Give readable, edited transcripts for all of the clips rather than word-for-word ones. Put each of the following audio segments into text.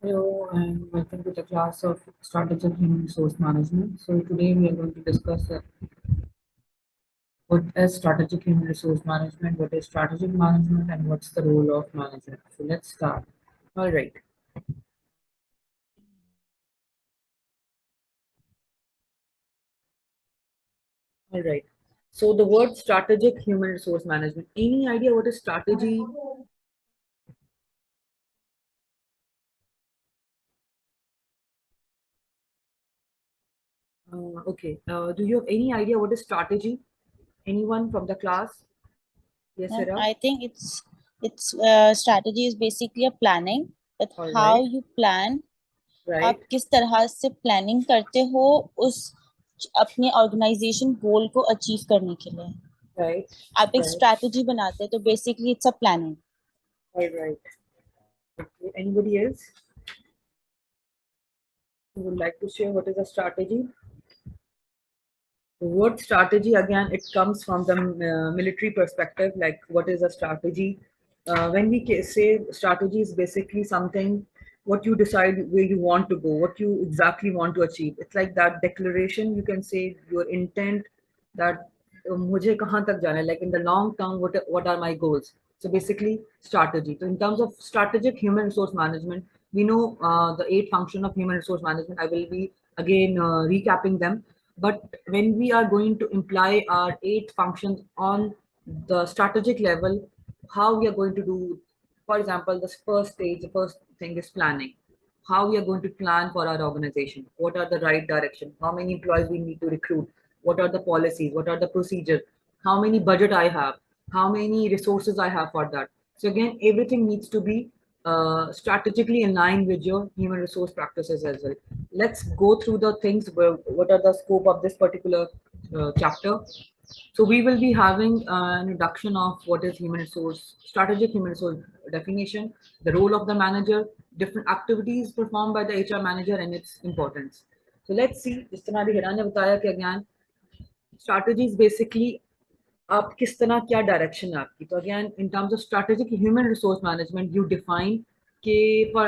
Hello and welcome to the class of Strategic Human Resource Management. So today we are going to discuss what is Strategic Human Resource Management, what is Strategic Management, and what's the role of manager. So let's start. All right. All right. So the word Strategic Human Resource Management. Any idea what is strategy? Okay. Do you have any idea what is strategy? Anyone from the class? Yes, Ma'am, Sarah. I think it's strategy is basically a planning that All how right. you plan. Right. आप किस तरह से planning करते हो उस अपने organisation गोल को achieve करने के लिए Right. आप एक Right. स्ट्रैटेजी बनाते हैं तो basically it's a planning. All right. Okay. Anybody else who would like to share what is a strategy? The word strategy, again, it comes from the military perspective, like what is a strategy. When we say strategy is basically something what you decide where you want to go, what you exactly want to achieve. It's like that declaration, you can say your intent that मुझे कहाँ तक जाना है, like in the long term, what are my goals. So basically strategy. So in terms of strategic human resource management, we know the 8 functions of human resource management. I will be again recapping them. But when we are going to imply our 8 functions on the strategic level, how we are going to do, for example, the first stage, the first thing is planning. How we are going to plan for our organization, what are the right direction, how many employees we need to recruit, what are the policies, what are the procedures, how many budget I have, how many resources I have for that. So again, everything needs to be strategically in line with your human resource practices as well. Let's go through the things. What are the scope of this particular chapter? So we will be having an introduction of what is human resource, strategic human resource definition, the role of the manager, different activities performed by the HR manager and its importance. So let's see, जिस तरह अभी हिरान ने बताया कि again strategy is basically आप किस तरह क्या डायरेक्शन है आपकी. तो again in terms of strategic human resource management you define के फॉर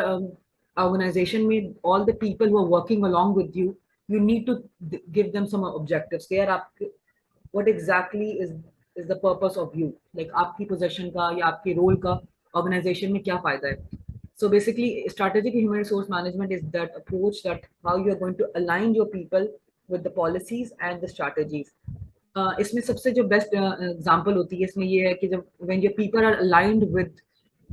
organization में all the people who are working along with you, you need to give them some objectives. यार आप what exactly is the purpose of you, like आपकी position का या आपके role का organisation में क्या फायदा है. So basically strategic human resource management is that approach that how you are going to align your people with the policies and the strategies. इसमें सबसे जो बेस्ट एग्जांपल होती है इसमें ये है कि जब when your people are aligned with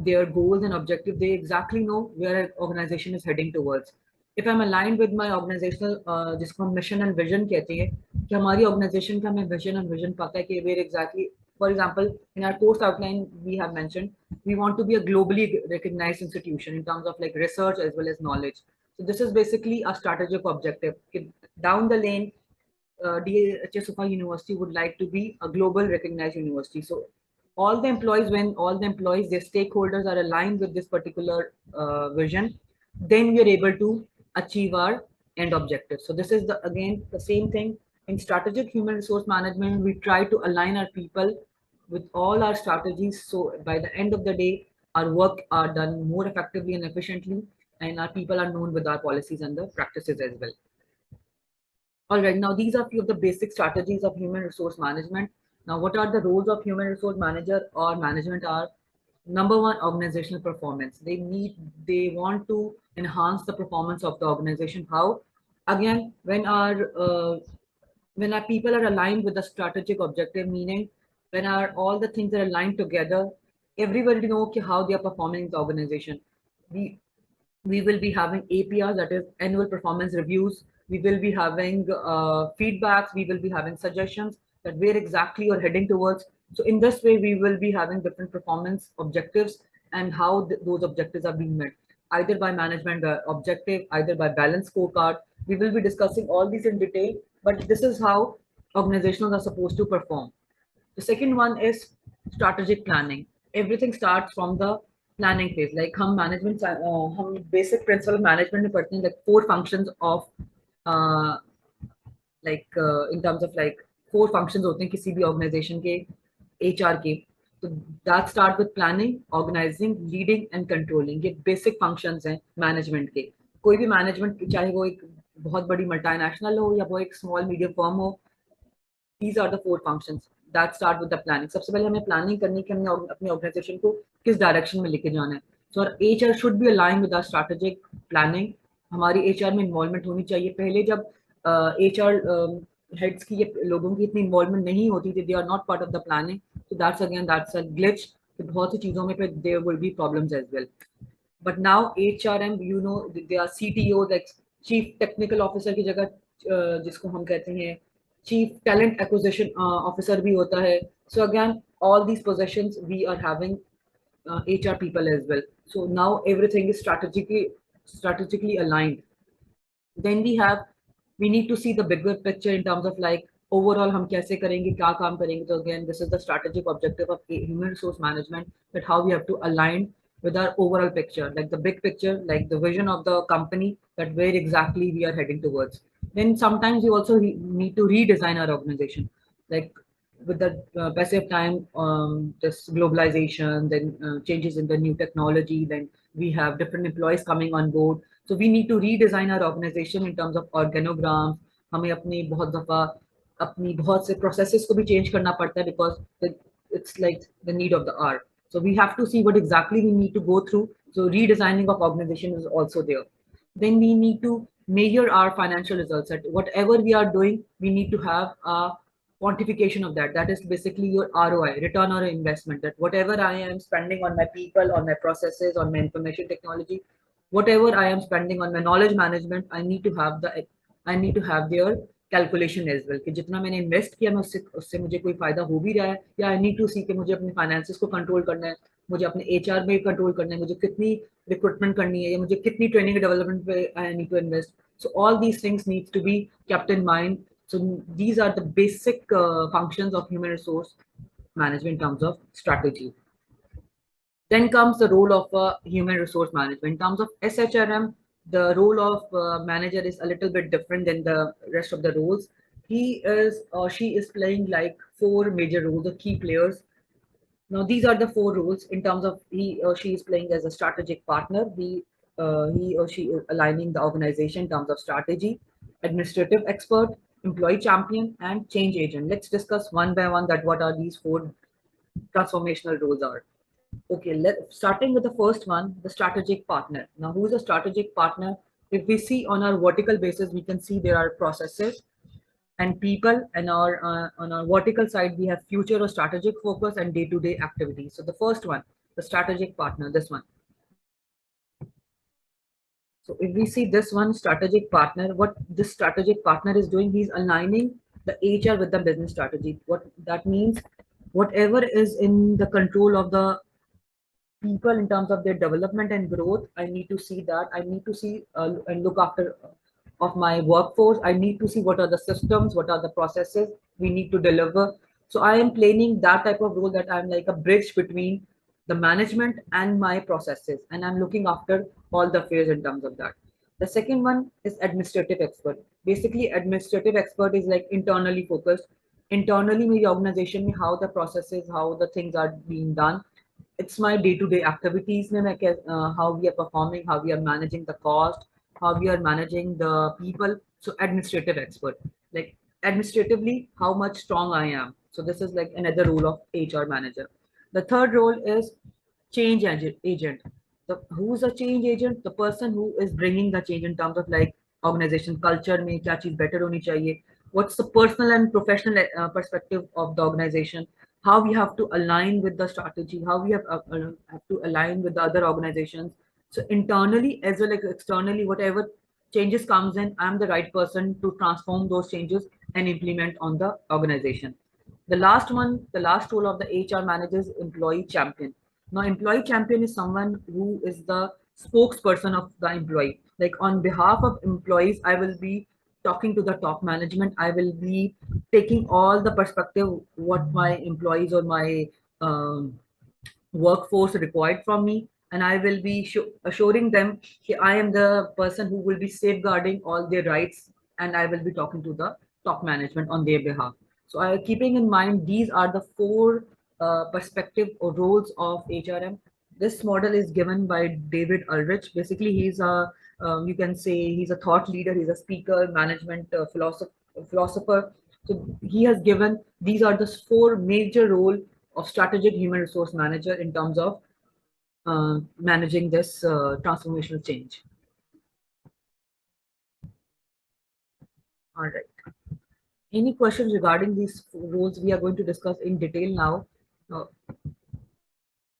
their goals and objective, they exactly know where an organization is heading towards. If I'm aligned with my organizational जिसको हम मिशन एंड विजन कहते हैं कि हमारी ऑर्गेनाइजेशन का हमें विजन एंड विजन पता है कि where exactly. For example, in our course outline, we have mentioned we want to be a globally recognized institution in terms of like research as well as knowledge. So this is basically a strategic objective. Down the lane, DHS University would like to be a global recognized university. So all the employees, when all the employees, their stakeholders are aligned with this particular vision, then we are able to achieve our end objective. So this is the again the same thing in strategic human resource management. We try to align our people with all our strategies. So by the end of the day, our work are done more effectively and efficiently, and our people are known with our policies and the practices as well. All right, now these are few of the basic strategies of human resource management. Now, what are the roles of human resource manager or management are? Number one, organizational performance. They want to enhance the performance of the organization. How? Again, when our people are aligned with the strategic objective, meaning when our all the things are aligned together, everybody know how they are performing in the organization. We we will be having APRs, that is annual performance reviews. We will be having feedbacks. We will be having suggestions that where exactly you're heading towards. So in this way, we will be having different performance objectives and how those objectives are being met, either by management objective, either by balance scorecard. We will be discussing all these in detail, but this is how organizations are supposed to perform. The second one is strategic planning. Everything starts from the planning phase. Like हम management हम basic principle of management में पढ़ते हैं, like 4 functions of uh, like in terms of like 4 functions होते हैं किसी भी organization के HR के. तो that start with planning, organizing, leading and controlling. ये basic functions हैं management के. कोई भी management चाहे वो एक बहुत बड़ी multinational हो या वो एक small medium firm हो, these are the four functions that start with the planning. सबसे पहले हमें planning करनी है कि हमने अपनी organization को किस direction में लेके जाना है. So our HR should be aligned with our strategic planning. हमारी HR में involvement होनी चाहिए. पहले जब HR heads की लोगों की इतनी involvement नहीं होती थी, they are not part of the planning. So that's a glitch. तो बहुत सी चीजों में फिर there will be problems as well. But now HRM, you know, they are CTO, like Chief Technical Officer की जगह जिसको हम कहते हैं Chief Talent Acquisition Officer भी होता है. So again, all these positions we are having HR people as well. So now everything is strategically aligned. Then we need to see the bigger picture in terms of like overall हम कैसे करेंगे, क्या काम करेंगे. So again, this is the strategic objective of human resource management, that how we have to align with our overall picture, like the big picture, like the vision of the company, that where exactly we are heading towards. Then sometimes we also need to redesign our organization, like with the passage of time, this globalization, then changes in the new technology, then we have different employees coming on board. So we need to redesign our organization in terms of organograms. हमें अपनी बहुत से processes को भी change करना पड़ता है, because it's like the need of the hour. So we have to see what exactly we need to go through. So redesigning of organization is also there. Then we need to measure our financial results. That whatever we are doing, we need to have a quantification of that. That is basically your ROI, return on investment. That whatever I am spending on my people, on my processes, on my information technology, whatever I am spending on my knowledge management, I need to have their calculation as well कि जितना मैंने invest किया मैं उससे मुझे कोई फायदा हो भी रहा है, या आई नीड टू सी कि मुझे अपने फाइनेंसेस को कंट्रोल करना है, मुझे अपने एचआर में कंट्रोल करना है, मुझे कितनी रिक्रूटमेंट करनी है, या मुझे कितनी ट्रेनिंग डेवलपमेंट पे I need to invest. So all these things needs to be kept in mind. So these are the basic functions of human resource management in terms of strategy. Then comes the role of human resource management. In terms of SHRM, the role of manager is a little bit different than the rest of the roles. He is or she is playing like four major roles, the key players. Now, these are the four roles in terms of he or she is playing as a strategic partner. He or she is aligning the organization in terms of strategy, administrative expert, employee champion, and change agent. Let's discuss one by one that what are these four transformational roles are. Okay, starting with the first one, the strategic partner. Now, who is a strategic partner? If we see on our vertical basis, we can see there are processes and people, and on our vertical side, we have future or strategic focus and day-to-day activities. So the first one, the strategic partner, this one. So if we see this one, strategic partner, what this strategic partner is doing, he's aligning the HR with the business strategy. What that means, whatever is in the control of the people in terms of their development and growth, I need to see that. I need to see and look after of my workforce. I need to see what are the systems, what are the processes we need to deliver. So I am playing that type of role, that I'm like a bridge between the management and my processes, and I'm looking after all the affairs in terms of that. The second one is administrative expert. Basically, administrative expert is like internally focused. Internally, my organization, how the processes, how the things are being done. It's my day-to-day activities में मैं how we are performing, how we are managing the cost, how we are managing the people. So administrative expert, like administratively how much strong I am. So this is like another role of HR manager. The third role is change agent. Who's a change agent? The person who is bringing the change in terms of like organization culture में क्या चीज better होनी चाहिए. What's the personal and professional perspective of the organization? How we have to align with the strategy, how we have to align with the other organizations. So internally as well as externally, whatever changes comes in, I'm the right person to transform those changes and implement on the organization. The last one, the last role of the HR manager is employee champion. Now, employee champion is someone who is the spokesperson of the employee. Like on behalf of employees, I will be talking to the top management. I will be taking all the perspective what my employees or my workforce required from me, and I will be assuring them that I am the person who will be safeguarding all their rights, and I will be talking to the top management on their behalf. So, keeping in mind these are the four perspective or roles of HRM. This model is given by David Ulrich. Basically, he's a you can say he's a thought leader, he's a speaker, management philosopher. So he has given these are the four major role of strategic human resource manager in terms of managing this transformational change. All right. Any questions regarding these roles we are going to discuss in detail now? Uh,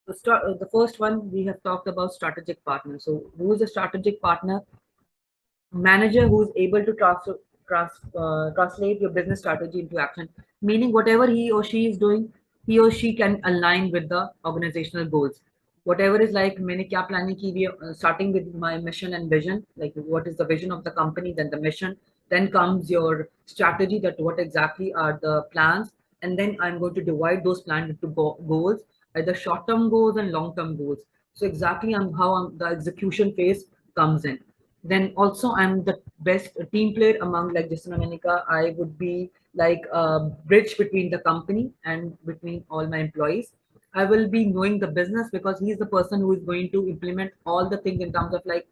the first one we have talked about strategic partner. So who is a strategic partner? Manager who is able to translate your business strategy into action, meaning whatever he or she is doing, he or she can align with the organizational goals. Whatever is like मैंने क्या planning की हुई है, starting with my mission and vision, like what is the vision of the company, then the mission, then comes your strategy, that what exactly are the plans, and then I'm going to divide those plans into goals, either short-term goals and long-term goals. So exactly the execution phase comes in. Then also I'm the best team player among, like just Manika, I would be like a bridge between the company and between all my employees. I will be knowing the business because he's the person who is going to implement all the things in terms of like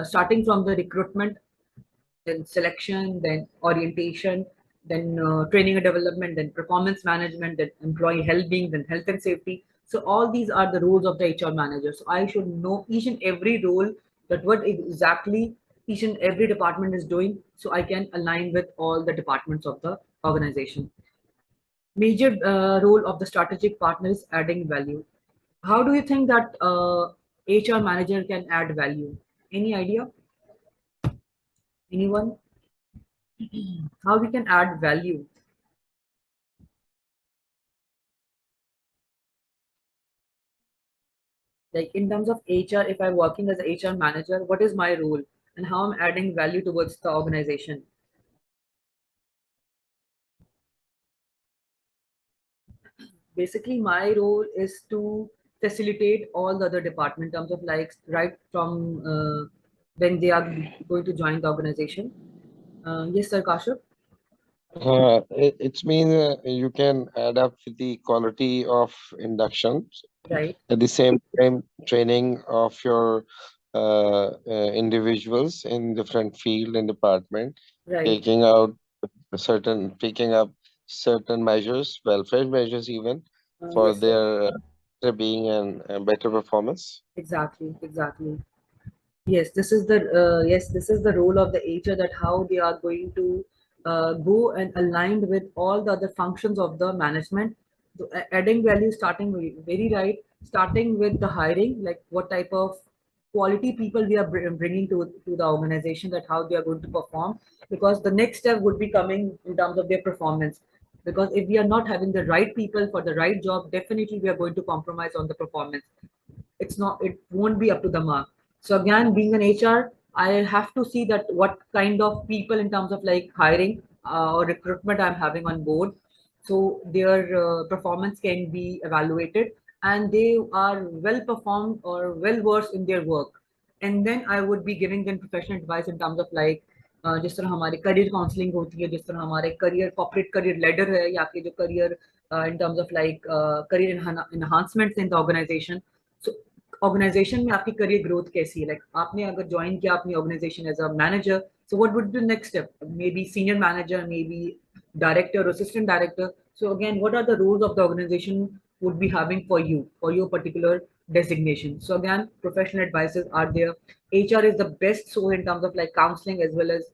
starting from the recruitment, then selection, then orientation, then training and development, then performance management, then employee well-being, then health and safety. So all these are the roles of the HR manager. So I should know each and every role, that what exactly each and every department is doing, so I can align with all the departments of the organization. Major role of the strategic partner is adding value. How do you think that HR manager can add value? Any idea? Anyone? How we can add value? Like in terms of HR, if I'm working as a HR manager, what is my role and how I'm adding value towards the organization? Basically, my role is to facilitate all the other department in terms of like right from when they are going to join the organization. Yes, sir, Kashif. It's mean you can add up with the quality of induction. Right, At the same time, training of your individuals in different field and department, right. taking out picking up certain measures, welfare measures even for Yes, sir. their better being and better performance. Exactly, exactly. Yes, this is the role of the HR, that how they are going to go and aligned with all the other functions of the management. So, adding value, starting very right, starting with the hiring, like what type of quality people we are bringing to the organization, that how they are going to perform, because the next step would be coming in terms of their performance. Because if we are not having the right people for the right job, definitely we are going to compromise on the performance. It won't be up to the mark. So again, being an HR, I have to see that what kind of people in terms of like hiring or recruitment I'm having on board, so their performance can be evaluated and they are well performed or well versed in their work. And then I would be giving them professional advice in terms of like जिस तरह हमारे career counselling होती है, जिस तरह हमारे career corporate career ladder है, या आपके जो career in terms of like career enhancements in the organization. So organization में आपकी करियर ग्रोथ कैसी है, लाइक आपने अगर ज्वाइन किया अपनी organization as a manager, so what would be the next step, maybe senior manager, maybe director or assistant director. So again, what are the roles of the organization would be having for your particular designation? So again, professional advices are there. HR is the best source in terms of like counseling, as well as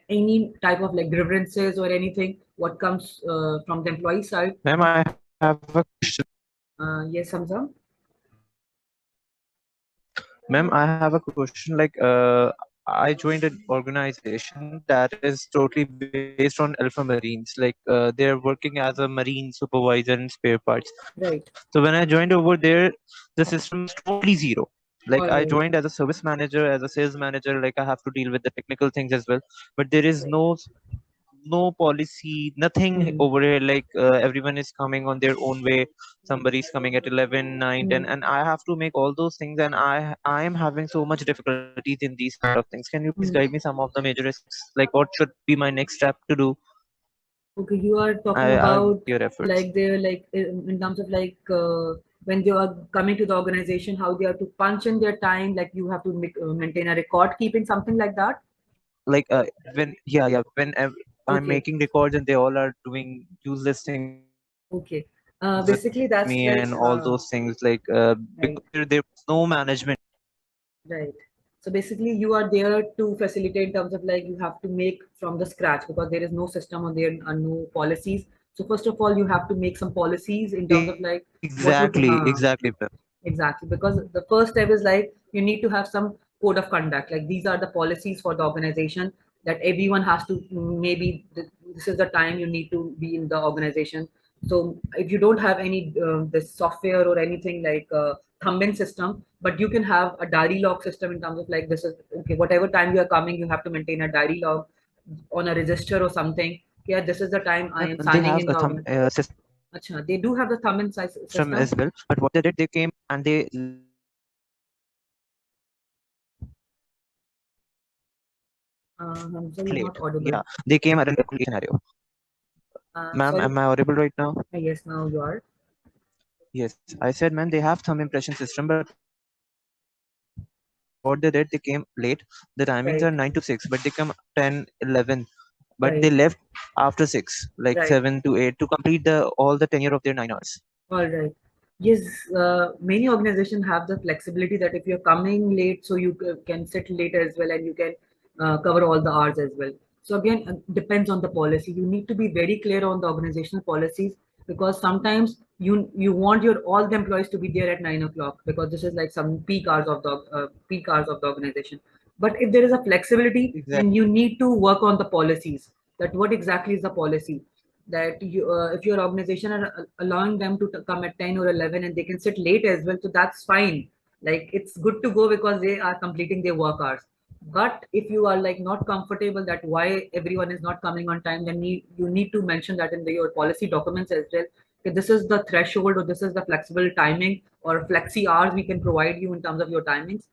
any type of like grievances or anything what comes from the employee side. Ma'am, I have a question. Yes, Hamza. Ma'am, I have a question. I joined an organization that is totally based on Alpha Marines. They're working as a marine supervisor in spare parts. So when Right. I joined over there, the system was totally zero. Like I All joined as a right. service manager, as a sales manager. Like I have to deal with the technical things as well. But there is Right. no policy, nothing Hmm. over here. Everyone is coming on their own way. Somebody's coming at 11, 9, 10, Hmm. and I have to make all those things, and I am having so much difficulties in these kind of things. Can you please Hmm. guide me some of the major risks? Like what should be my next step to do? Okay, you are talking I about your efforts. like they're like in terms of like when they are coming to the organization, how they have to punch in their time, like you have to maintain a record keeping, something like that. Like when when I'm Okay, making records and they all are doing useless things with me and okay. all those things, Basically, like that's like because there right. was no management. Right. So basically, you are there to facilitate in terms of like you have to make from the scratch because there is no system or there are no policies. So first of all, you have to make some policies in terms of like what would Exactly. exactly, because the first step is like you need to have some code of conduct. Like these are the policies for the organization that everyone has to maybe this is the time you need to be in the organization. So if you don't have any this software or anything like thumb-in system, but you can have a diary log system in terms of like this is okay. Whatever time you are coming, you have to maintain a diary log on a register or something. Yeah, this is the time I am They signing have in a the thumb organization. system as well, Acha, they do have the thumb-in but what system. they did, they came and they left Hamza, you're late. not audible. Yeah, they came at a late scenario. Ma'am, Sorry. am I audible right now? Yes, now you are. Yes, I said, man, they have thumb impression system, but what they did, they came late. The timings are 9 to 6, but they come Right, 10, 11, but they left right, after 6, like 7 to 8, right. to complete the all the tenure of their 9 hours. All right. Yes, many organizations have the flexibility that if you're coming late, so you can sit late as well, and you can cover all the hours as well. So again, depends on the policy. You need to be very clear on the organizational policies because sometimes you want your all the employees to be there at 9 o'clock because this is like some peak hours of the organization. But if there is a flexibility, Exactly. then you need to work on the policies. That what exactly is the policy? That you if your organization are allowing them to come at 10 or 11 and they can sit late as well, so that's fine. Like it's good to go because they are completing their work hours. But if you are like not comfortable that why everyone is not coming on time, then you need to mention that in your policy documents as well, that this is the threshold or this is the flexible timing or flexi hours we can provide you in terms of your timings.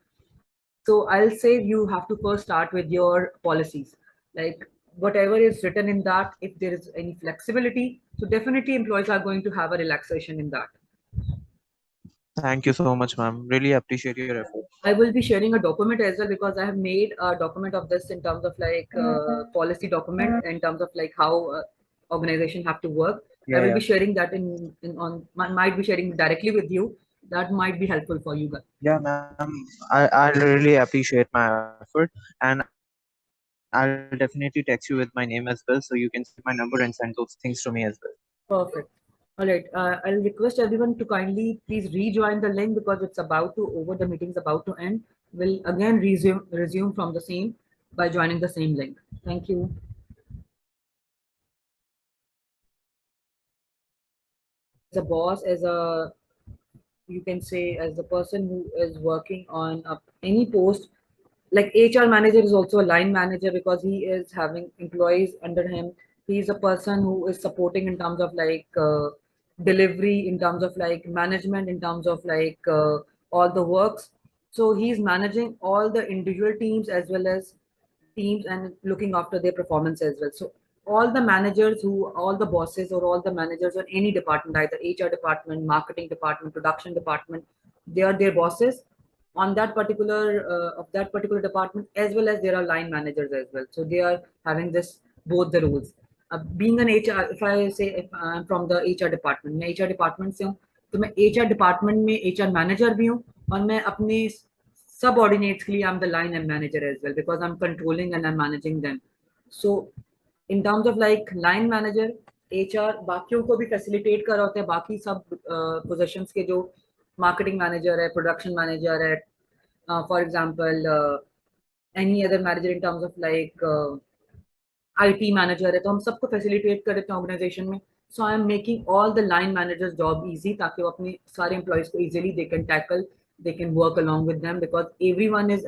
So I'll say you have to first start with your policies. Like whatever is written in that, if there is any flexibility, so definitely employees are going to have a relaxation in that. Thank you so much, ma'am. Really appreciate your effort. I will be sharing a document as well because I have made a document of this in terms of like policy document in terms of like how organization have to work. I Yeah, will yeah. be sharing that in on might be sharing directly with you. That might be helpful for you guys. Yeah, ma'am. I really appreciate my effort, and I'll definitely text you with my name as well, so you can save my number and send those things to me as well. Perfect. All right. I'll request everyone to kindly please rejoin the link because it's about to over. The meeting's about to end. We'll again resume from the same by joining the same link. Thank you. As a boss, as a you can say as the person who is working on any post, like HR manager is also a line manager because he is having employees under him. He is a person who is supporting in terms of like delivery, in terms of like management, in terms of like all the works. So he's managing all the individual teams as well as teams and looking after their performance as well. So all the managers who, all the bosses or all the managers on any department, either HR department, marketing department, production department, they are their bosses on that particular of that particular department, as well as there are line managers as well. So they are having this both the roles. Being an HR, if I say if I'm from the HR department, मैं HR department से हूँ, तो मैं HR department में HR manager भी हूँ और मैं अपने subordinates के लिए I'm the line and manager as well because I'm controlling and I'm managing them. So in terms of like line manager, HR बाकियों को भी facilitate कर रहे होते हैं, बाकी सब positions के जो marketing manager है, production manager है, for example any other manager in terms of like IT manager है, तो हम सबको facilitate कर देते हैं organization में. So I am making all the line managers job easy ताकि वो अपने सारे employees को easily they can tackle, they can work along with them because everyone is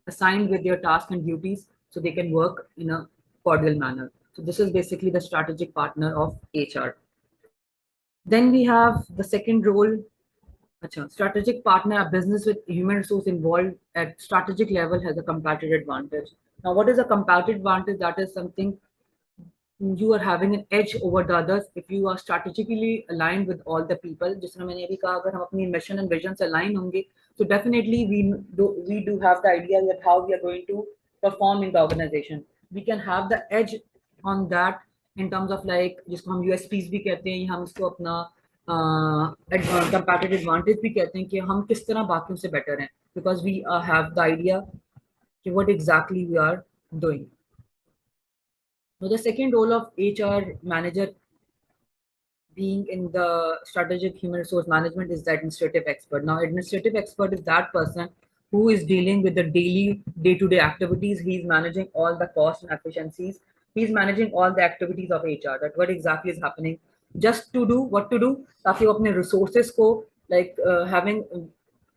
assigned with their tasks and duties so they can work in a cordial manner. So this is basically the strategic partner of HR. Then we have the second role. Acha, strategic partner, a business with human resource involved at strategic level has a competitive advantage. Now, what is a competitive advantage? That is something you are having an edge over the others if you are strategically aligned with all the people. जिस तरह मैंने अभी कहा, अगर हम अपनी mission and vision से align होंगे, so definitely we do have the idea that how we are going to perform in the organization. We can have the edge on that in terms of like जिसको हम USPs भी कहते हैं, या हम इसको अपना competitive advantage भी कहते हैं कि हम किस तरह बाकियों से better हैं, because we have the idea कि what exactly we are doing. Now, the second role of HR manager being in the strategic human resource management is the administrative expert. Now, administrative expert is that person who is dealing with the daily day-to-day activities. He's managing all the costs and efficiencies. He's managing all the activities of HR, that what exactly is happening, just to do what to do, ताकि वो अपने resources को like having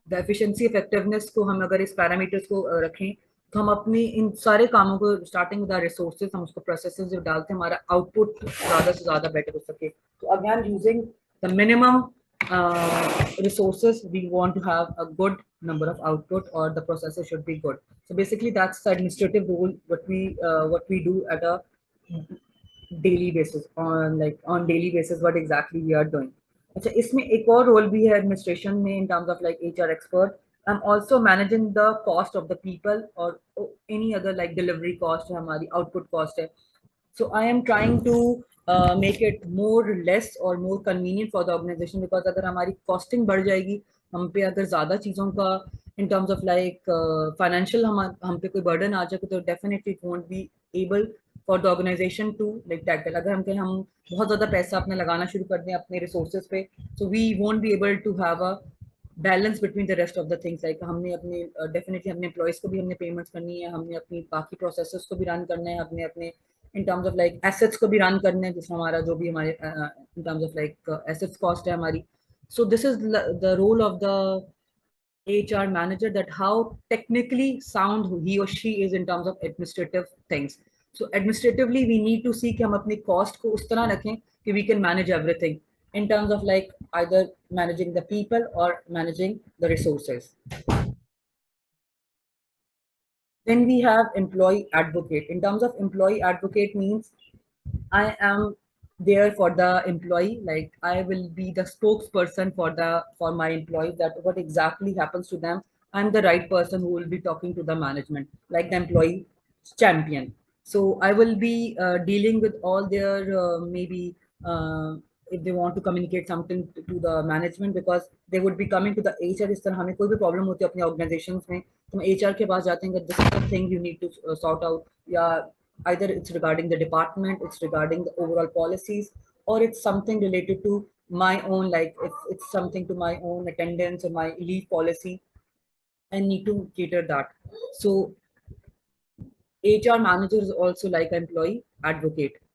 the efficiency effectiveness को हम अगर इस parameters को रखें, तो हम अपनी इन सारे कामों को स्टार्टिंग विद रिसोर्सेज हम उसको प्रोसेसेस जब डालते हैं, हमारा आउटपुट ज़्यादा से ज़्यादा बेटर हो सके. तो again using the minimum resources, we want to have a good number of output, or the processes should be good. So basically that's the administrative role what we do at a daily basis, on daily basis what exactly we are doing. अच्छा, इसमें एक और role भी है administration में in terms of like HR expert. I'm also managing the cost of the people or any other like delivery cost है, हमारी output cost है. So I am trying to make it more less or more convenient for the organization, because अगर हमारी costing बढ़ जाएगी, हम पे अगर ज़्यादा चीज़ों का in terms of like financial हम पे कोई burden आ जाए, तो definitely it won't be able for the organization to like tackle. अगर हम बहुत ज़्यादा पैसा अपने लगाना शुरू कर दें अपने resources पे, so we won't be able to have a balance between the rest of the things. Like हमने अपने डेफिनेटली अपने एम्प्लॉयज़ को भी हमने पेमेंट्स करनी है, हमने अपनी बाकी प्रोसेसेस को भी रन करना है, अपने अपने इन टर्म्स ऑफ लाइक एसेट्स को भी रन करना है, जिसमें हमारा जो भी हमारे in terms of like assets cost है हमारी. So this is the role of the HR manager, that how technically sound he or she is in terms of administrative things. So administratively we need to see कि हम अपनी cost को उस तरह रखें कि we can manage everything in terms of like either managing the people or managing the resources. Then we have employee advocate. In terms of employee advocate means I am there for the employee, like I will be the spokesperson for my employees, that what exactly happens to them. I'm the right person who will be talking to the management, like the employee champion. So I will be dealing with all their maybe if they want to communicate something to the management, because they would be coming to the HR. इस तरह हमें कोई भी problem होती है अपनी organizations में, तो हम HR के पास जाते हैं कि this is the thing you need to sort out, या either it's regarding the department, it's regarding the overall policies, or it's something related to my own, like if it's something to my own attendance or my leave policy, I need to cater that. So HR manager is also like employee advocate.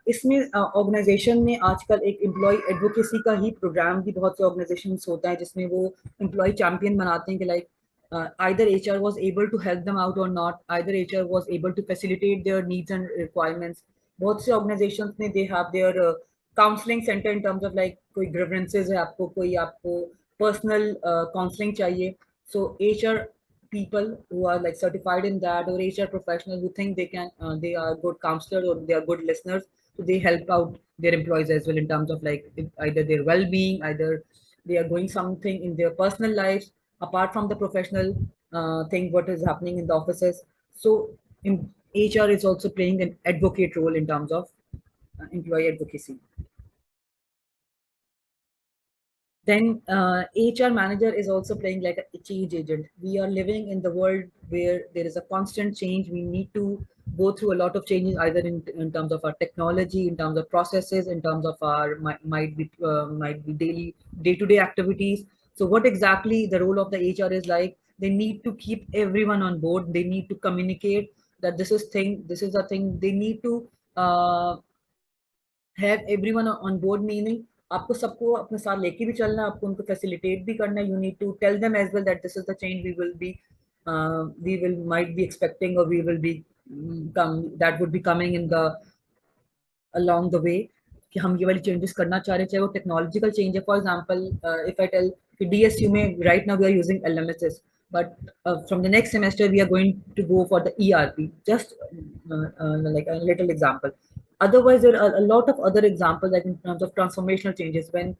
इसमें organisation में आजकल एक employ advocacy का ही programme भी बहुत से organisation होता है, जिसमें वो एम्प्लॉय चैंपियन बनाते हैं कि like either HR was able to help them out or not, either HR was able to facilitate their needs and requirements. बहुत से organizations में they have their counseling center in terms of like कोई grievances है आपको, कोई आपको personal counseling चाहिए. So HR people who are like certified in that, or HR professionals who think they are good counselors or they are good listeners, so they help out their employees as well in terms of like either their well-being, either they are going something in their personal lives apart from the professional thing what is happening in the offices. So HR is also playing an advocate role in terms of employee advocacy. Then HR manager is also playing like a change agent. We are living in the world where there is a constant change. We need to go through a lot of changes, either in terms of our technology, in terms of processes, in terms of our might be daily day-to-day activities. So what exactly the role of the HR is like? They need to keep everyone on board. They need to communicate that this is a thing. They need to have everyone on board, meaning आपको सबको अपने साथ लेके भी चलना है, आपको उनको facilitate भी करना है. You need to tell them as well that this is the change we might be expecting, or we will be that would be coming in the along the way, कि हम ये वाली changes करना चाह रहे हैं, चाहे वो technological change है. For example, if I tell कि DSU में right now we are using LMSs, but from the next semester we are going to go for the ERP. Just like a little example. Otherwise, there are a lot of other examples, like in terms of transformational changes, when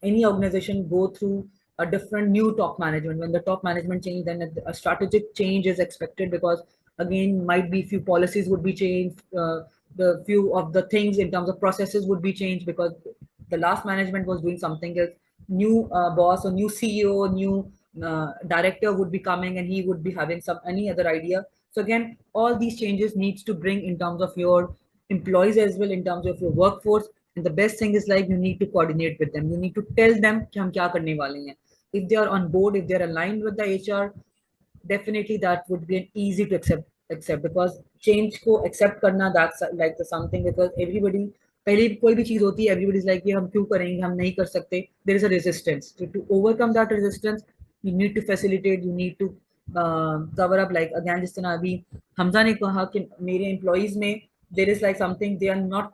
any organization go through a different new top management. When the top management change, then a strategic change is expected, because again, might be few policies would be changed, the few of the things in terms of processes would be changed, because the last management was doing something else. New boss or new CEO, new director would be coming, and he would be having some any other idea. So again, all these changes needs to bring in terms of your employees as well, in terms of your workforce. And the best thing is, like, you need to coordinate with them. You need to tell them कि हम क्या करने वाले हैं. If they are on board, if they're aligned with the HR, definitely that would be an easy to accept, because change को accept करना, that's like the something, because everybody, पहले कोई भी चीज होती है, everybody is like, ये हम क्यों करेंगे, हम नहीं कर सकते. There is a resistance. To overcome that resistance, you need to facilitate, you need to cover up. Like again, जिस तरह अभी हमजा ने कहा कि मेरे employees में there is like something, they are not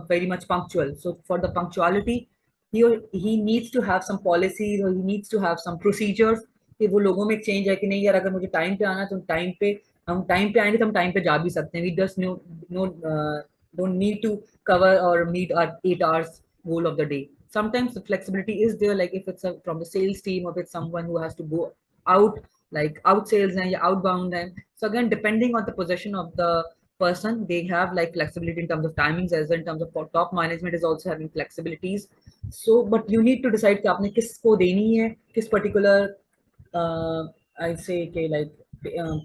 very much punctual. So for the punctuality, he needs to have some policies, or he needs to have some procedures कि वो लोगों में चेंज है कि नहीं यार, अगर मुझे टाइम पे आना, तो टाइम पे हम टाइम पे आएंगे, तो हम टाइम पे जा भी सकते हैं. We just no don't need to cover or meet our 8 hours goal of the day. Sometimes the flexibility is there, like if it's from the sales team, or if it's someone who has to go out, like out sales and outbound. And so again, depending on the position of the person, they have like flexibility in terms of timings, as well in terms of top management is also having flexibilities. So but you need to decide कि आपने किसको देनी है, किस particular I say कि like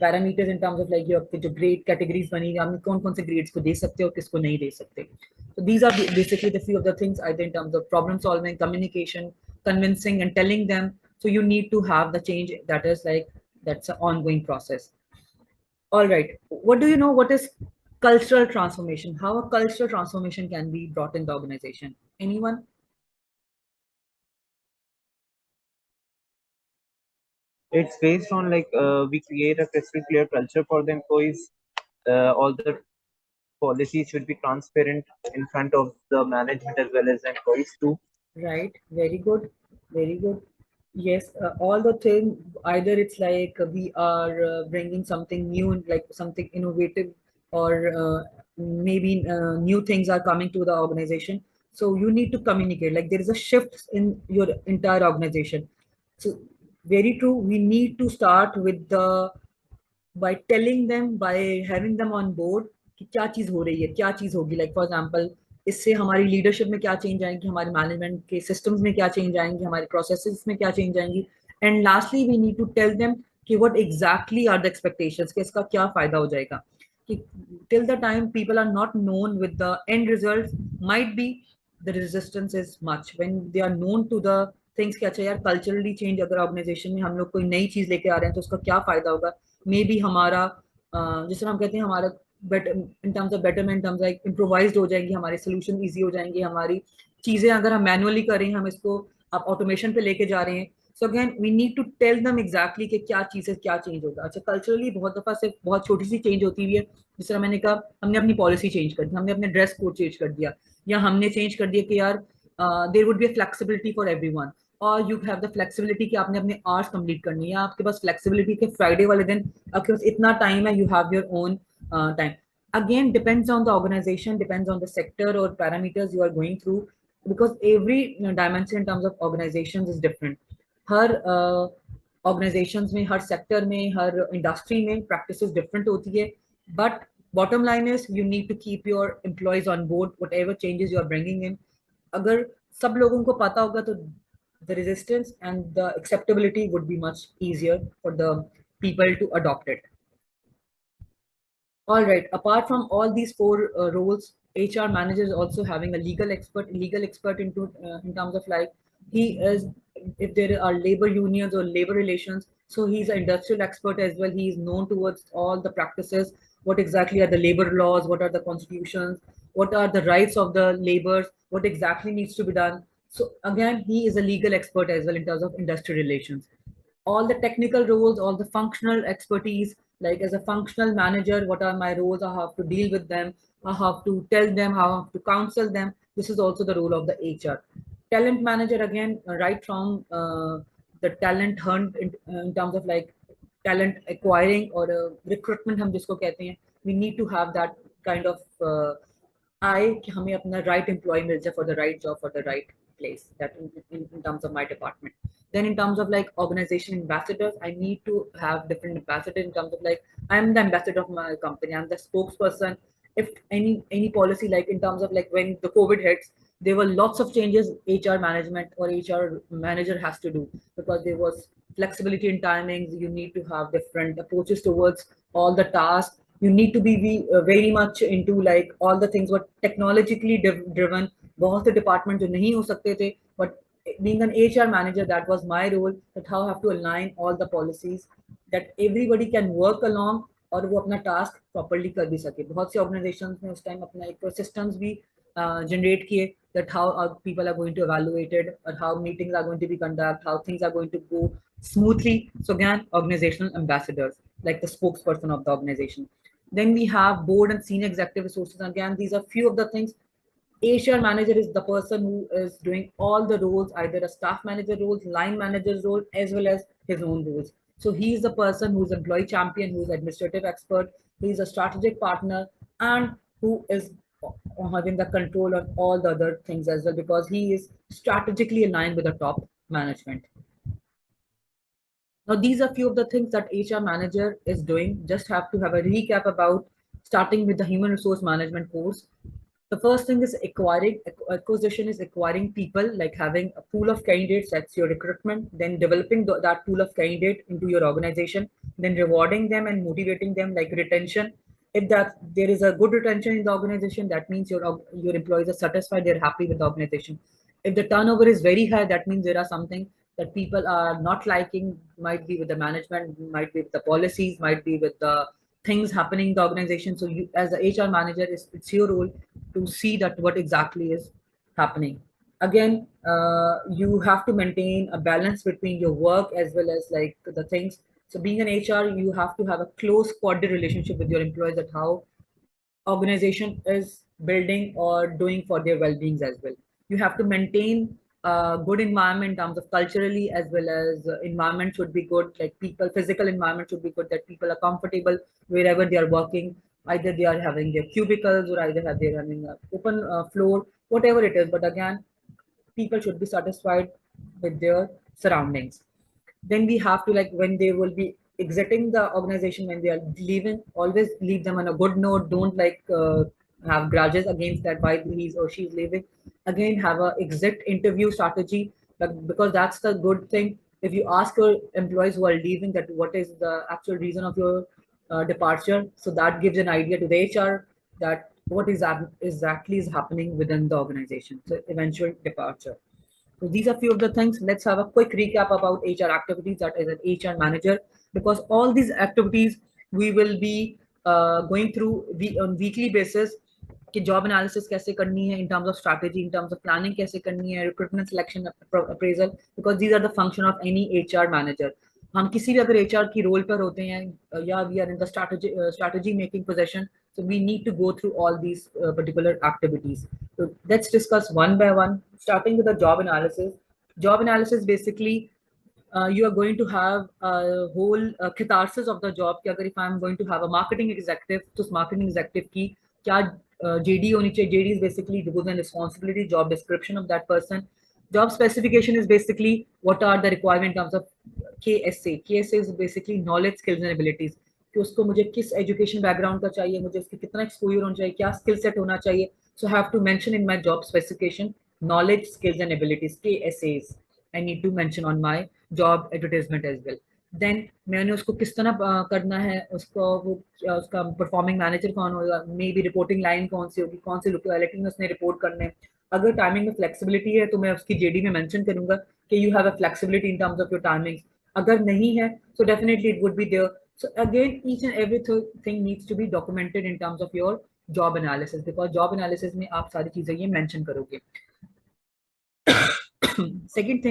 parameters in terms of like your जो grade categories बनी, आपने कौन कौन से grades को दे सकते हो और किसको नहीं दे सकते. So these are basically the few of the things, either in terms of problem solving, communication, convincing, and telling them. So you need to have the change that is like, that's an ongoing process. All right. What do you know? What is cultural transformation? How a cultural transformation can be brought in the organization? Anyone? It's based on like we create a crystal clear culture for the employees. All the policies should be transparent in front of the management as well as the employees too. Right. Very good. Very good. Yes. All the thing, either it's like we are bringing something new, like something innovative, or maybe new things are coming to the organization. So you need to communicate. Like there is a shift in your entire organization. So very true. We need to start with the by telling them, by having them on board कि क्या चीज हो रही है, क्या चीज होगी. Like for example, इससे हमारी लीडरशिप में क्या चेंज आएंगी, हमारे मैनेजमेंट के सिस्टम्स में क्या चेंज आएंगी, हमारे प्रोसेसेस में क्या चेंज आएंगी. And lastly we need to tell them कि what exactly are the expectations, कि इसका क्या फायदा हो जाएगा. कि till the time people are not known with the end results, might be the resistance is much. When they are known to the things कि अच्छा यार कल्चरली चेंज, अगर ऑर्गेनाइजेशन में हम लोग कोई नई चीज लेके आ रहे हैं तो उसका क्या फायदा होगा. मे बी हमारा जिस तरह हम कहते हैं, हमारा better in terms of betterment, terms like improvised हो जाएंगी, हमारे सोल्यूशन इजी हो जाएंगे, हमारी चीजें अगर हम मैनुअली कर रहे हैं, हम इसको आप ऑटोमेशन पे लेके जा रहे हैं. So again we need to tell them exactly कि क्या चीज है, क्या चेंज होगा. अच्छा, कल्चरली बहुत दफा सिर्फ बहुत छोटी सी चेंज होती हुई है. जिस तरह मैंने कहा, हमने अपनी पॉलिसी चेंज कर दी, हमने अपने ड्रेस कोड चेंज कर दिया, या हमने चेंज कर दिया कि यार there would be flexibility for everyone, और यू हैव द फ्लेक्सिबिलिटी कि आपने अपने आवर्स कंप्लीट करनी है. आपके पास फ्लेक्सिबिलिटी के फ्राइडे वाले दिन आपके पास इतना टाइम है, you have your own time. Again, depends on the organization, depends on the sector or parameters you are going through, because every dimension in terms of organizations is different. Her organizations में, हर sector में, हर industry में practices different होती है. But bottom line is you need to keep your employees on board, whatever changes you are bringing in. अगर सब लोगों को पता होगा तो the resistance and the acceptability would be much easier for the people to adopt it. All right. Apart from all these four roles, HR manager is also having a legal expert. Into in terms of like, he is, if there are labor unions or labor relations, so he's an industrial expert as well. He is known towards all the practices. What exactly are the labor laws? What are the constitutions? What are the rights of the laborers? What exactly needs to be done? So again, he is a legal expert as well in terms of industrial relations. All the technical roles, all the functional expertise, like as a functional manager, what are my roles? I have to deal with them. I have to tell them, I have to counsel them. This is also the role of the HR. Talent manager, again, right from the talent hunt in terms of like talent acquiring or recruitment, हम जिसको कहते हैं, we need to have that kind of आए कि हमें अपना right employee मिल जाए for the right job for the right place. That in terms of my department. Then in terms of like organization ambassadors, I need to have different ambassadors in terms of like I'm the ambassador of my company. I'm the spokesperson. If any policy like in terms of like when the COVID hits, there were lots of changes HR management or HR manager has to do because there was flexibility in timings. You need to have different approaches towards all the tasks. You need to be very much into like all the things were technologically driven. बहुत से department जो नहीं हो सकते थे, but being an HR manager, that was my role. That how I have to align all the policies that everybody can work along और वो अपना टास्क प्रॉपरली कर भी सके. बहुत सी ऑर्गेनाइजेशंस ने उस टाइम अपना एक सिस्टम्स भी जनरेट किए that how people are going to evaluate it or how meetings are going to be conducted, how things are going to go smoothly. So again, organizational ambassadors, like the spokesperson of the organization. Then we have board and senior executive resources. Again, these are few of the things. HR manager is the person who is doing all the roles, either a staff manager role, line manager's role, as well as his own roles. So he is the person who's employee champion, who's administrative expert, he's a strategic partner, and who is having the control on all the other things as well, because he is strategically aligned with the top management. Now, these are few of the things that HR manager is doing. Just have to have a recap about starting with the human resource management course. The first thing is acquisition is acquiring people, like having a pool of candidates, that's your recruitment, then developing that pool of candidate into your organization, then rewarding them and motivating them, like retention. If that there is a good retention in the organization, that means your employees are satisfied, they're happy with the organization. If the turnover is very high, that means there are something that people are not liking, might be with the management, might be with the policies, might be with the things happening in the organization. So you, as the HR manager, it's your role to see that what exactly is happening. Again, you have to maintain a balance between your work as well as like the things. So being an HR, you have to have a close coordinated relationship with your employees, that how organization is building or doing for their well-beings as well. You have to maintain a good environment in terms of culturally, as well as environment should be good, like people, physical environment should be good, that people are comfortable wherever they are working, either they are having their cubicles or either they're having an open floor, whatever it is. But again, people should be satisfied with their surroundings. Then we have to, like, when they will be exiting the organization, when they are leaving, always leave them on a good note. Don't like have grudges against that why he's or she's leaving. Again, have a exit interview strategy, because that's the good thing. If you ask your employees who are leaving that what is the actual reason of your departure, so that gives an idea to the HR that what is exactly is happening within the organization. So eventual departure. So these are few of the things. Let's have a quick recap about HR activities, that is an HR manager, because all these activities we will be going through on weekly basis. कि job analysis कैसे करनी है, in terms of strategy, in terms of planning कैसे करनी है, recruitment selection appraisal, because these are the function of any HR manager. हम किसी भी अगर HR की role पर होते हैं या we are in the strategy making position, so we need to go through all these particular activities. So let's discuss one by one, starting with the job analysis. Job analysis basically you are going to have a whole catharsis of the job. कि अगर if I'm going to have a marketing executive, तो उस marketing executive की क्या JD होनी चाहिए. JD is basically the roles and responsibility, job description of that person. Job specification is basically what are the requirement in terms of KSA. KSA is basically knowledge, skills and abilities. कि उसको मुझे किस education background का चाहिए, मुझे उसकी कितना exposure होना चाहिए, क्या स्किल सेट होना चाहिए. So I have to mention in my job specification knowledge, skills and abilities, KSAs. I need to mention on my job advertisement as well. Then मैंने उसको किस तरह करना है, उसको वो उसका परफॉर्मिंग मैनेजर कौन होगा, मे बी रिपोर्टिंग लाइन कौन सी होगी, कौन सी लोकेलिटी में उसने रिपोर्ट करने. अगर टाइमिंग में फ्लेक्सिबिलिटी है तो मैं उसकी जेडी में मेंशन करूंगा कि you have a flexibility in terms of your timings. अगर नहीं है so definitely it would be there. So again, each and every thing needs to be documented in terms of your job analysis, because job analysis में आप सारी चीजें ये mention करोगे. Second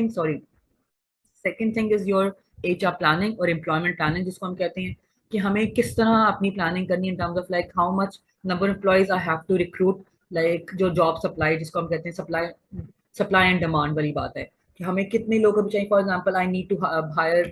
thing is your HR planning or employment planning, जिसको हम कहते हैं कि हमें किस तरह अपनी planning करनी है in terms of like how much number of employees I have to recruit, like जो job supply जिसको हम कहते हैं supply and demand वाली बात है कि हमें कितने लोग अभी चाहिए. For example, I need to hire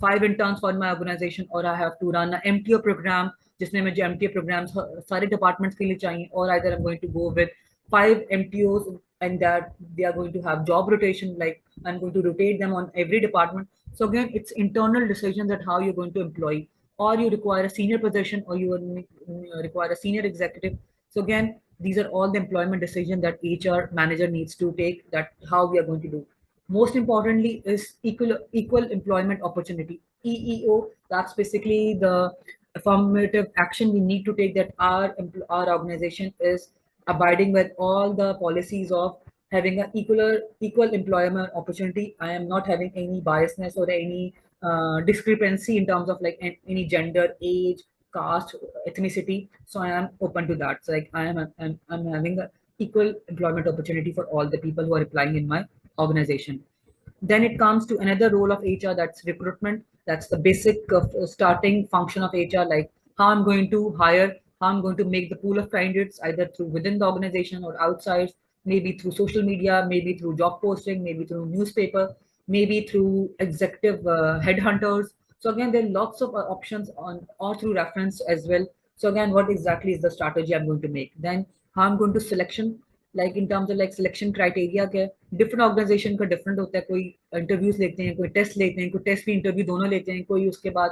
5 interns for my organization, or I have to run an MTO program जिसमें मुझे MTA programs सारे departments के लिए चाहिए, or either I'm going to go with 5 MTOs and that they are going to have job rotation, like I'm going to rotate them on every department. So again, it's internal decisions that how you're going to employ, or you require a senior position, or you require a senior executive. So again, these are all the employment decisions that HR manager needs to take, that how we are going to do. Most importantly is equal employment opportunity, EEO. That's basically the affirmative action we need to take, that our organization is abiding with all the policies of having an equal employment opportunity. I am not having any biasness or any discrepancy in terms of like any gender, age, caste, ethnicity. So I am open to that. So like I'm having an equal employment opportunity for all the people who are applying in my organization. Then it comes to another role of HR, that's recruitment. That's the basic starting function of HR, like how I'm going to hire, how I'm going to make the pool of candidates, either through within the organization or outside, maybe through social media, maybe through job posting, maybe through newspaper, maybe through executive headhunters. So again, there are lots of options on, or through reference as well. So again, what exactly is the strategy I'm going to make? Then how I'm going to selection, like in terms of like selection criteria के different organization का different होता है, कोई interviews लेते हैं, कोई test लेते हैं, कोई test भी interview दोनों लेते हैं, कोई उसके बाद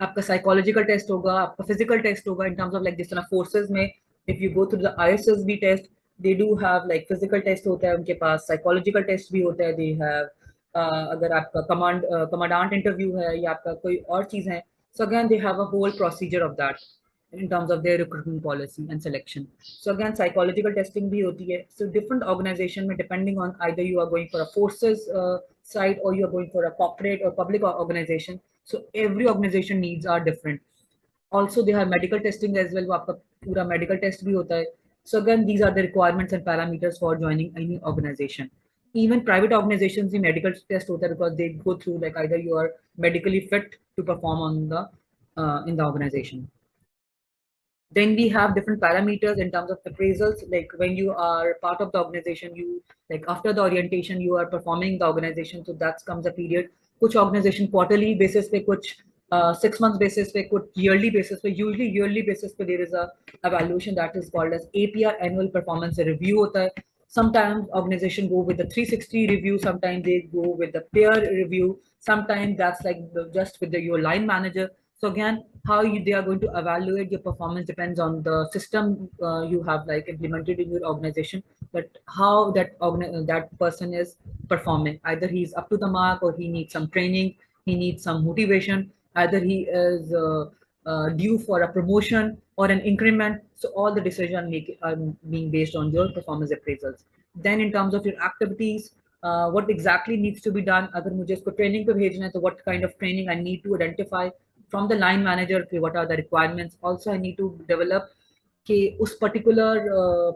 आपका psychological test होगा, आपका physical test होगा, in terms of like जिस तरह forces में if you go through the ISSB test, they do have like physical test होता है उनके पास, psychological test भी होता है, they have अगर आपका commandant interview है या आपका कोई और चीज़ है, so again they have a whole procedure of that in terms of their recruitment policy and selection. So again, psychological testing bhi hoti hai. So different organization mein, depending on either you are going for a forces side or you are going for a corporate or public organization. So every organization needs are different. Also, they have medical testing as well. वो आपका पूरा medical test भी होता है. So again, these are the requirements and parameters for joining any organization. Even private organizations, the medical test होता है because they go through like either you are medically fit to perform on the in the organization. Then we have different parameters in terms of appraisals, like when you are part of the organization, you like after the orientation you are performing the organization, so that comes a period. Kuch organization quarterly basis pe, kuch 6 months basis pe, kuch yearly basis pe. Usually yearly basis pe there is a evaluation that is called as APR, annual performance review hota hai. Sometimes organization go with the 360 review, sometimes they go with the peer review, sometimes that's like just with your line manager. So again, how they are going to evaluate your performance depends on the system you have like implemented in your organization, that how that person is performing. Either he's up to the mark, or he needs some training, he needs some motivation, either he is due for a promotion or an increment. So all the decisions are being based on your performance appraisals. Then in terms of your activities, what exactly needs to be done, अगर मुझे इसको training पे भेजना है, तो what kind of training I need to identify from the line manager, what are the requirements. Also I need to develop कि उस particular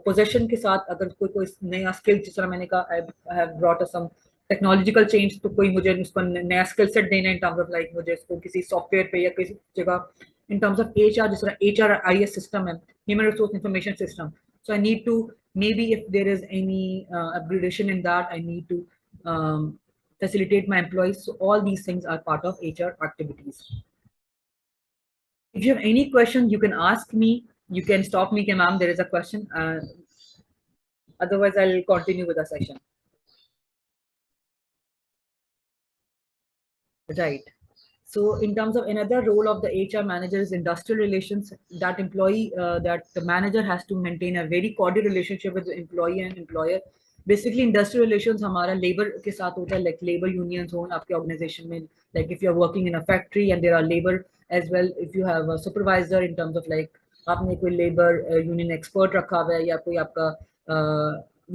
position के साथ अगर कोई नया स्किल, जिस तरह मैंने कहा I have brought some technological change, तो कोई मुझे उसको नया स्किल सेट देना इन टर्म्स ऑफ लाइक मुझे इसको किसी सॉफ्टवेयर पे या किसी जगह इन टर्म्स ऑफ HR, जिस तरह HRIS सिस्टम है, human resource information system. So I need to, maybe if there is any upgradation in that, I need to facilitate my employees. So all these things are part of HR activities. If you have any question, you can ask me. You can stop me, ma'am, there is a question. Otherwise, I'll continue with the session. Right. So in terms of another role of the HR manager is industrial relations. That employee, that the manager has to maintain a very cordial relationship with the employee and employer. Basically, industrial relations हमारा labor के साथ होता है, like labor unions हो आपके organization में. Like if you're working in a factory and there are labor as well, if you have a supervisor in terms of like आपने कोई labor union expert रखा हुआ है या कोई आपका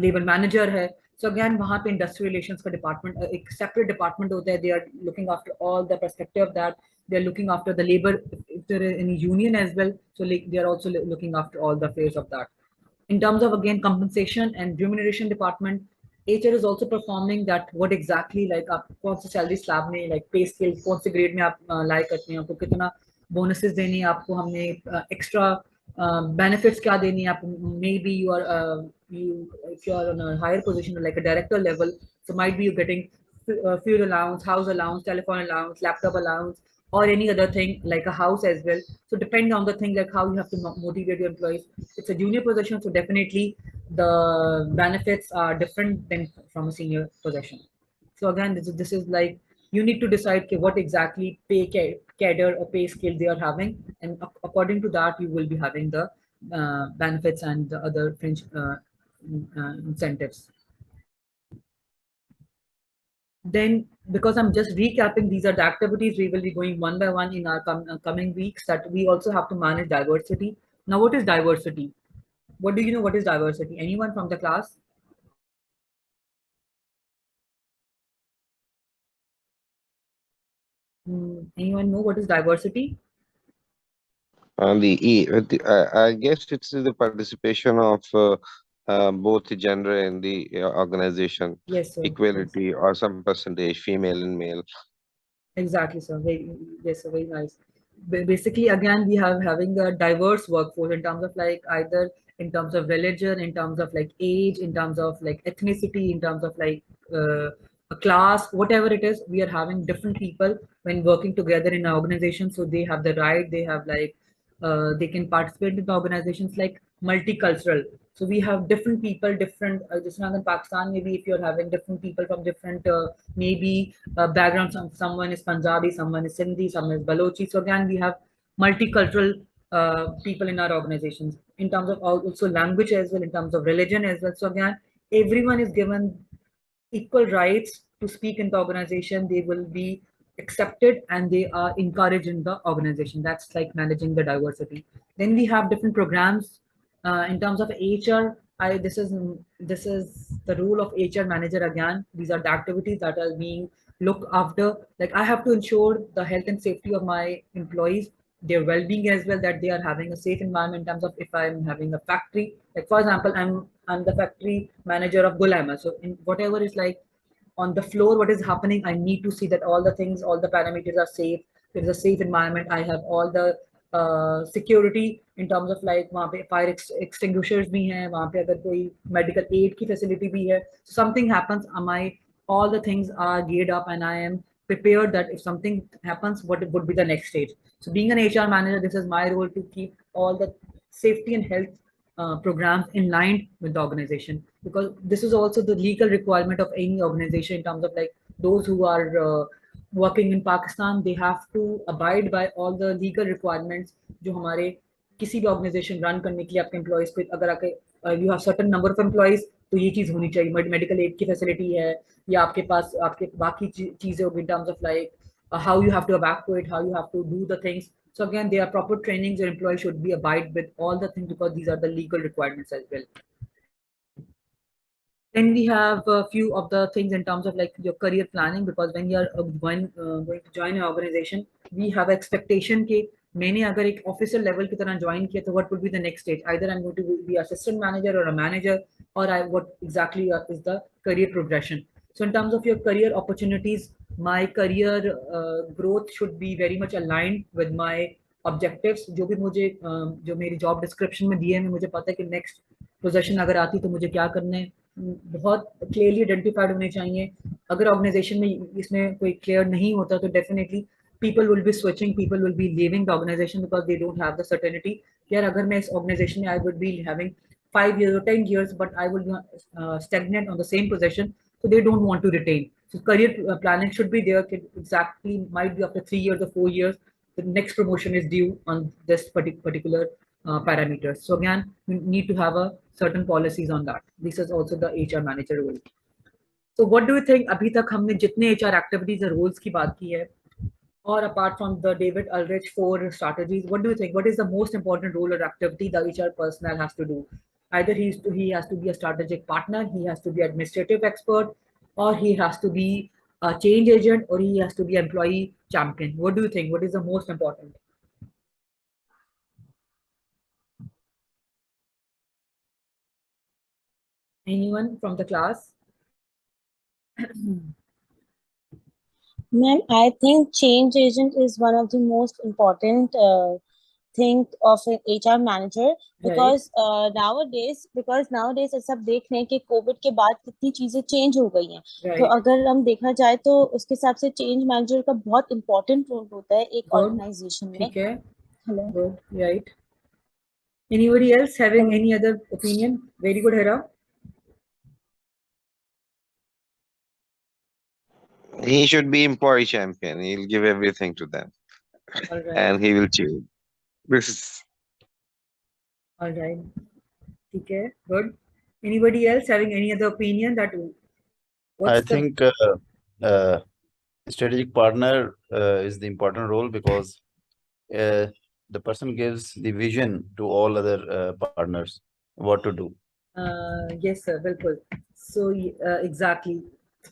labor manager है. So again, वहाँ पे industrial relations का department एक separate department होता है. They are looking after all the perspective that they are looking after the labor, if there is any union as well. So like they are also looking after all the affairs of that. In terms of again compensation and remuneration department, HR is also performing that what exactly like आप कौन सा salary slab में like pay scale कौन से grade में आप lie करते हैं, आपको कितना bonuses देनी है, आपको हमने extra benefits क्या देनी है, आप maybe you are if you are on a higher position like a director level, so might be you getting fuel allowance, house allowance, telephone allowance, laptop allowance, or any other thing like a house as well. So depend on the thing like how you have to motivate your employees. It's a junior position, so definitely the benefits are different than from a senior position. So again, this is like you need to decide okay, what exactly pay cadre or pay scale they are having, and according to that, you will be having the benefits and the other fringe incentives. Then, because I'm just recapping, these are the activities we will be going one by one in our coming weeks. That we also have to manage diversity. Now, what is diversity? What do you know? What is diversity? Anyone from the class? Anyone know what is diversity? And I guess it's the participation of both the gender in the organization, Yes, sir. Yes. equality or some percentage, female and male. Exactly, sir. Very, yes, sir. Very nice. Basically, again, we have having a diverse workforce in terms of like either in terms of religion, in terms of like age, in terms of like ethnicity, in terms of like a class, whatever it is. We are having different people when working together in an organization, so they have the right. They have like they can participate in the organizations like multicultural. So we have different people, different. Just now in Pakistan, maybe if you're having different people from different maybe backgrounds. Someone is Punjabi, someone is Sindhi, someone is Balochi. So again, we have multicultural people in our organizations in terms of also language as well, in terms of religion as well. So again, everyone is given equal rights to speak in the organization. They will be accepted and they are encouraged in the organization. That's like managing the diversity. Then we have different programs in terms of HR. This is the role of HR manager again. These are the activities that are being looked after. Like I have to ensure the health and safety of my employees, their well-being as well, that they are having a safe environment in terms of if I'm having a factory. Like for example, I'm the factory manager of Gulama. So in whatever is like on the floor, what is happening, I need to see that all the things, all the parameters are safe. There is a safe environment. I have all the security in terms of like वहाँ पे fire extinguishers भी हैं, वहाँ पे अगर कोई medical aid की facility भी है. So something happens, my all the things are geared up and I am prepared that if something happens, what would be the next stage. So being an HR manager, this is my role to keep all the safety and health programs in line with the organization, because this is also the legal requirement of any organization in terms of like those who are working in Pakistan, they have to abide by all the legal requirements जो हमारे किसी भी organisation run करने के लिए आपके employees को अगर आपके you have certain number of employees तो ये चीज़ होनी चाहिए, मेडिकल एड की फैसिलिटी है या आपके पास आपके बाकी चीज़ें होगी इन terms of like how you have to evacuate, how you have to do the things. So again, there are proper trainings. Your employee should be abide with all the things because these are the legal requirements as well. Then we have a few of the things in terms of like your career planning, because when you are going to join an organization, we have expectation कि मैंने अगर एक officer level की तरह join किया तो what would be the next stage? Either I'm going to be assistant manager or a manager, or what exactly is the career progression. So in terms of your career opportunities, my career growth should be very much aligned with my objectives. जो भी मुझे जो मेरी job description में दिए हैं, मुझे पता है कि next पोजीशन अगर आती तो मुझे क्या करना है, बहुत क्लियरली आइडेंटिफाइड होने चाहिए. अगर ऑर्गेनाइजेशन में इसमें कोई क्लियर नहीं होता तो definitely people will be switching, people will be leaving the organization because they don't have the certainty कि यार अगर मैं इस ऑर्गेनाइजेशन में I would be having 5 years or 10 years but I will be stagnant on the same position, so they don't want to retain. So career planning should be there. Exactly, might be after 3 years or 4 years the next promotion is due on this particular parameters. So again, we need to have a certain policies on that. This is also the HR manager role. So what do you think? अभी तक हमने जितने HR activities और roles की बात की है, or apart from the David Ulrich 4 strategies, what do you think? What is the most important role or activity the HR personnel has to do? Either he has to be a strategic partner, he has to be administrative expert, or he has to be a change agent, or he has to be employee champion. What do you think? What is the most important? Anyone from the class? Ma'am, I think change agent is one of the most important think of an HR manager because nowadays अब सब देख रहे हैं कि Covid के बाद कितनी चीजें चेंज हो गई हैं. तो right. अगर हम देखा जाए तो उसके हिसाब से चेंज मैनेजर का बहुत इंपॉर्टेंट रोल होता है एक Good. ऑर्गेनाइजेशन में. ठीक है. Hello. Good. Right. Anybody else having any other opinion? Very good, Hera. He should be employee champion. He'll give everything to them, All right. and he will choose. This is All right. Okay, good. Anybody else having any other opinion that I what's the think strategic partner is the important role because the person gives the vision to all other partners what to do. yes, sir, bilkul. So exactly,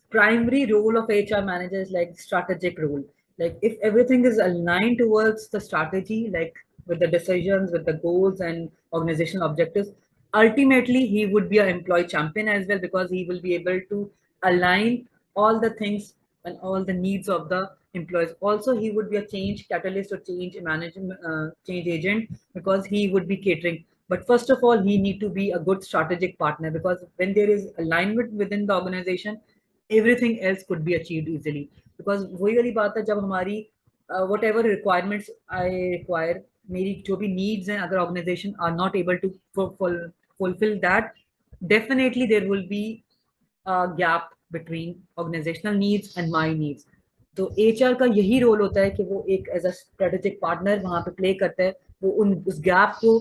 primary role of HR manager is like strategic role. Like if everything is aligned towards the strategy, like with the decisions, with the goals and organizational objectives, ultimately he would be an employee champion as well because he will be able to align all the things and all the needs of the employees. Also, he would be a change catalyst or change management, change agent because he would be catering. But first of all, he need to be a good strategic partner because when there is alignment within the organization, everything else could be achieved easily. Because वही वाली बात है जब हमारी whatever requirements I require, मेरी जो भी needs हैं, अगर organization are not able to fulfill that, definitely there will be a gap between organizational needs and my needs. तो HR का यही रोल होता है कि वो एक एज अ स्ट्रेटेजिक पार्टनर वहां पे प्ले करता है, वो उस गैप को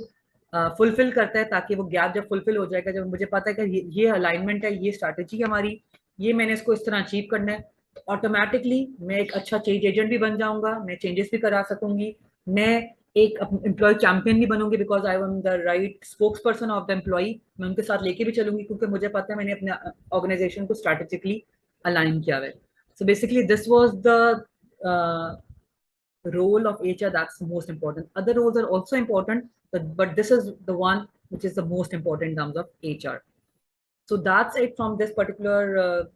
फुलफिल करता है ताकि वो गैप जब फुलफिल हो जाएगा, जब मुझे पता है कि ये अलाइनमेंट है, ये स्ट्रैटेजी हमारी, ये मैंने इसको इस तरह अचीव करना है, तो ऑटोमेटिकली मैं एक अच्छा चेंज एजेंट भी बन जाऊंगा, मैं चेंजेस भी करा सकूंगी, मैं एक एम्प्लॉय चैंपियन भी बनूंगी because I am the right spokesperson of the employee. मैं उनके साथ लेके भी चलूंगी क्योंकि मुझे पता है मैंने अपने ऑर्गेनाइजेशन को स्ट्रैटेजिकली अलाइन किया है. So basically, this was the role of HR that's most important. Other roles are also important, but this is the one which is the most important in terms of HR. So that's it from this particular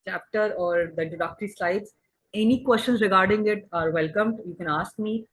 chapter or the introductory slides. Any questions regarding it are welcomed. You can ask me.